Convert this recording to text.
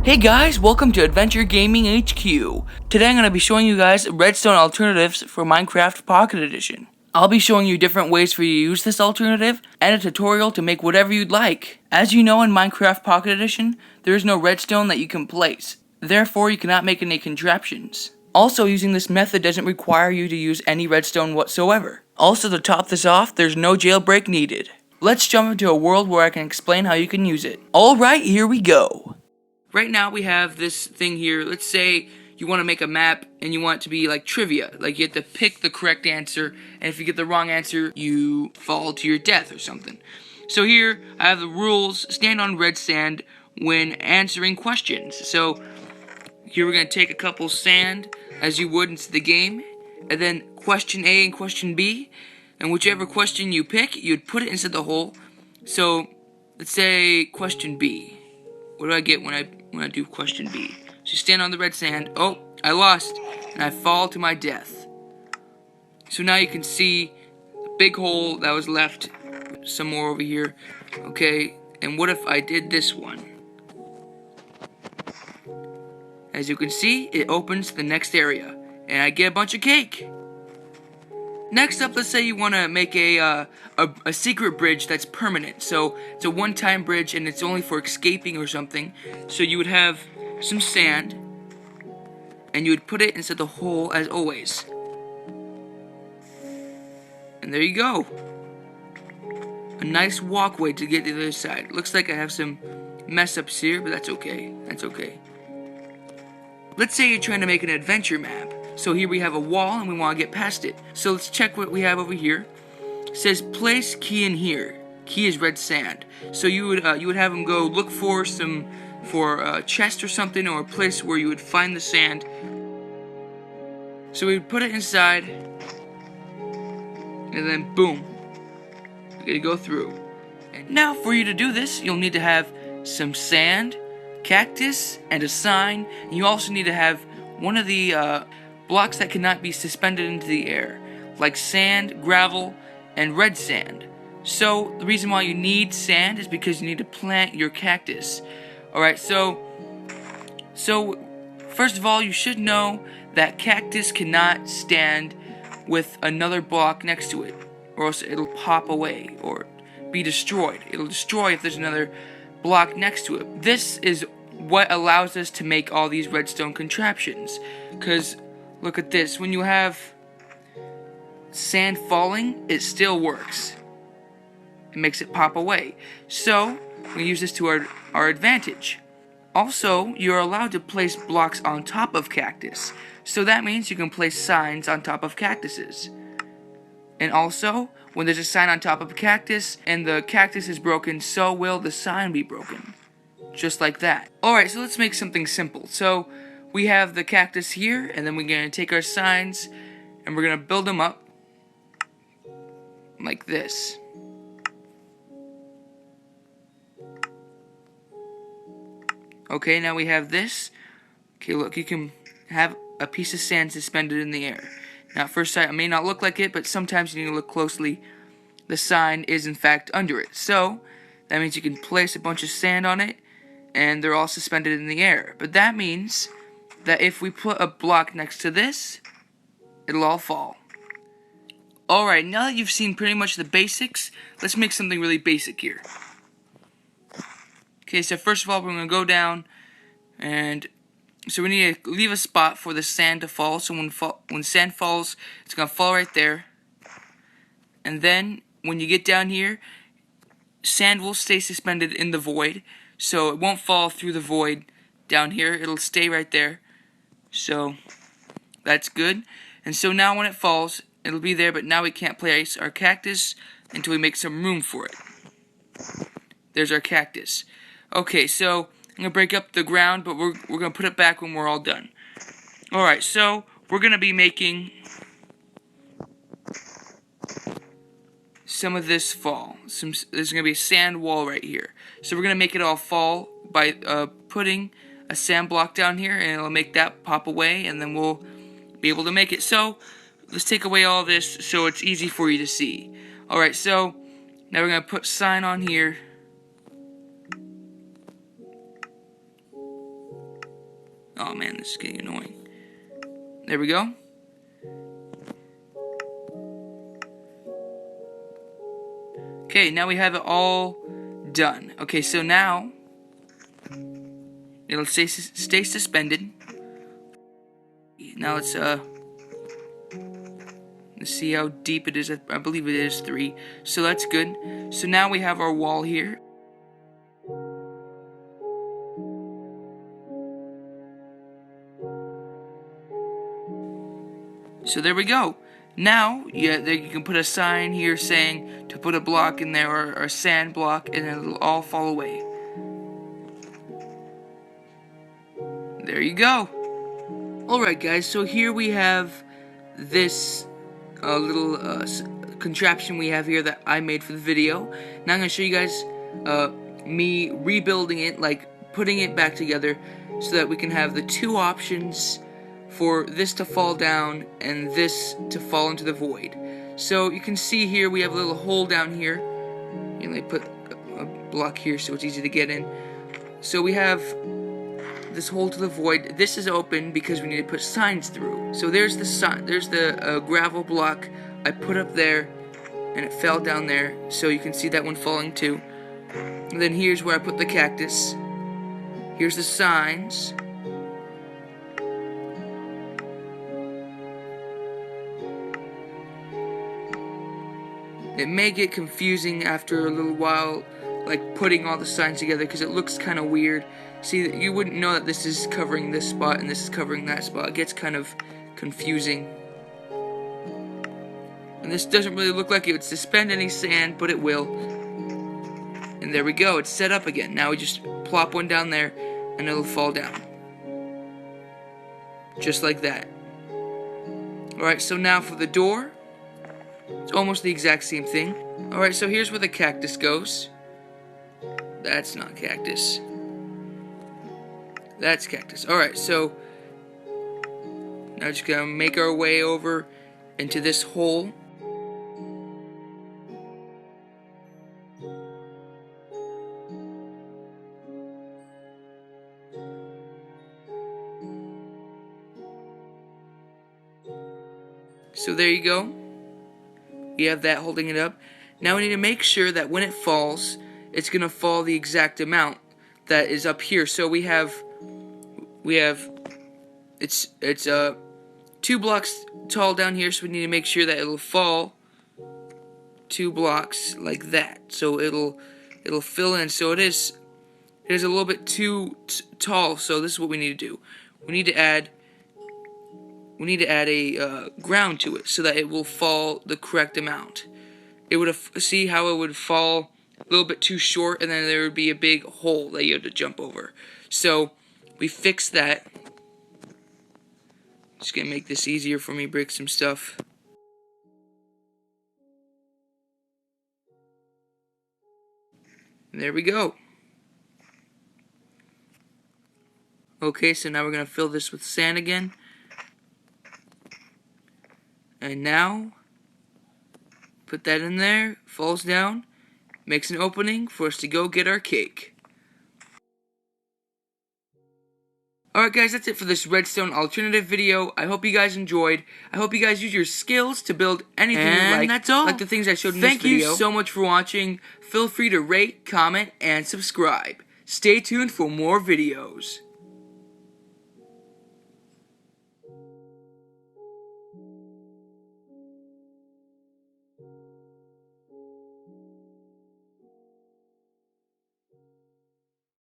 Hey guys, welcome to Adventure Gaming HQ. Today I'm going to be showing you guys redstone alternatives for Minecraft Pocket Edition. I'll be showing you different ways for you to use this alternative and a tutorial to make whatever you'd like. As you know, in Minecraft Pocket Edition, there is no redstone that you can place. Therefore, you cannot make any contraptions. Also, using this method doesn't require you to use any redstone whatsoever. Also, to top this off, there's no jailbreak needed. Let's jump into a world where I can explain how you can use it. Alright, here we go. Right now we have this thing here. Let's say you want to make a map and you want it to be like trivia. Like you have to pick the correct answer, and if you get the wrong answer, you fall to your death or something. So here I have the rules. Stand on red sand when answering questions. So here we're going to take a couple sand as you would into the game, and then question A and question B, and whichever question you pick, you'd put it into the hole. So let's say question B. What do I get when I do question B? So you stand on the red sand. Oh, I lost, and I fall to my death. So now you can see the big hole that was left. Some more over here. Okay, and what if I did this one? As you can see, it opens the next area, and I get a bunch of cake. Next up, let's say you want to make a secret bridge that's permanent. So it's a one-time bridge and it's only for escaping or something. So you would have some sand and you would put it into the hole as always. And there you go. A nice walkway to get to the other side. Looks like I have some mess ups here, but that's okay. That's okay. Let's say you're trying to make an adventure map. So here we have a wall and we want to get past it. So let's check what we have over here. It says place key in here. Key is red sand. So you would have them go look for a chest or something, or a place where you would find the sand. So we would put it inside, and then boom, we're gonna go through. And now for you to do this, you'll need to have some sand, cactus, and a sign. And you also need to have one of the blocks that cannot be suspended into the air, like sand, gravel, and red sand. So the reason why you need sand is because you need to plant your cactus. Alright, so first of all, you should know that cactus cannot stand with another block next to it, or else it'll pop away or be destroyed. It'll destroy if there's another block next to it. This is what allows us to make all these redstone contraptions, because look at this. When you have sand falling, it still works. It makes it pop away. So we use this to our advantage. Also, you're allowed to place blocks on top of cactus. So that means you can place signs on top of cactuses. And also, when there's a sign on top of a cactus and the cactus is broken, so will the sign be broken. Just like that. Alright, so let's make something simple. So we have the cactus here, and then we're going to take our signs and we're going to build them up like this. Okay, now we have this. Okay, look, you can have a piece of sand suspended in the air. Now at first sight it may not look like it, but sometimes you need to look closely. The sign is in fact under it. So that means you can place a bunch of sand on it and they're all suspended in the air. But that means that if we put a block next to this, it'll all fall. Alright, now that you've seen pretty much the basics, let's make something really basic here. Okay, so first of all, we're going to go down, and so we need to leave a spot for the sand to fall. So when sand falls, it's going to fall right there. And then, when you get down here, sand will stay suspended in the void, so it won't fall through the void down here. It'll stay right there. So that's good. And so now when it falls, it'll be there, but now we can't place our cactus until we make some room for it. There's our cactus. Okay, so I'm going to break up the ground, but we're going to put it back when we're all done. Alright, so we're going to be making some of this fall. There's going to be a sand wall right here. So we're going to make it all fall by putting a sand block down here, and it'll make that pop away, and then we'll be able to make it. So let's take away all this so it's easy for you to see. Alright, so now we're going to put sign on here. Oh man, this is getting annoying. There we go. Okay, now we have it all done. Okay, so now it'll stay suspended. Now let's see how deep it is. I believe it is 3. So that's good. So now we have our wall here. So there we go. Now, there you can put a sign here saying to put a block in there or a sand block, and it'll all fall away. There you go. Alright guys, so here we have this little contraption we have here that I made for the video. Now I'm going to show you guys me rebuilding it, like putting it back together so that we can have the 2 options for this to fall down and this to fall into the void. So you can see here we have a little hole down here, and I put a block here so it's easy to get in. So we have this hole to the void. This is open because we need to put signs through. So there's the sign. There's the gravel block I put up there, and it fell down there. So you can see that one falling too. And then here's where I put the cactus. Here's the signs. It may get confusing after a little while, like putting all the signs together, because it looks kind of weird. See, you wouldn't know that this is covering this spot and this is covering that spot. It gets kind of confusing. And this doesn't really look like it would suspend any sand, but it will. And there we go, it's set up again. Now we just plop one down there and it'll fall down. Just like that. Alright, so now for the door. It's almost the exact same thing. Alright, so here's where the cactus goes. That's not cactus. That's cactus. Alright, so now just gonna make our way over into this hole. So there you go. We have that holding it up. Now we need to make sure that when it falls, it's gonna fall the exact amount that is up here. So we have it's 2 blocks tall down here, so we need to make sure that it'll fall 2 blocks like that. So it'll fill in. So it is a little bit too tall. So this is what we need to do. We need to add a ground to it so that it will fall the correct amount. It would see how it would fall a little bit too short, and then there would be a big hole that you have to jump over. So we fix that. Just gonna make this easier for me, break some stuff. And there we go. Okay, so now we're gonna fill this with sand again. And now, put that in there, falls down, makes an opening for us to go get our cake. Alright guys, that's it for this redstone alternative video. I hope you guys enjoyed. I hope you guys use your skills to build anything you like. And that's all. Like the things I showed in this video. Thank you so much for watching. Feel free to rate, comment, and subscribe. Stay tuned for more videos.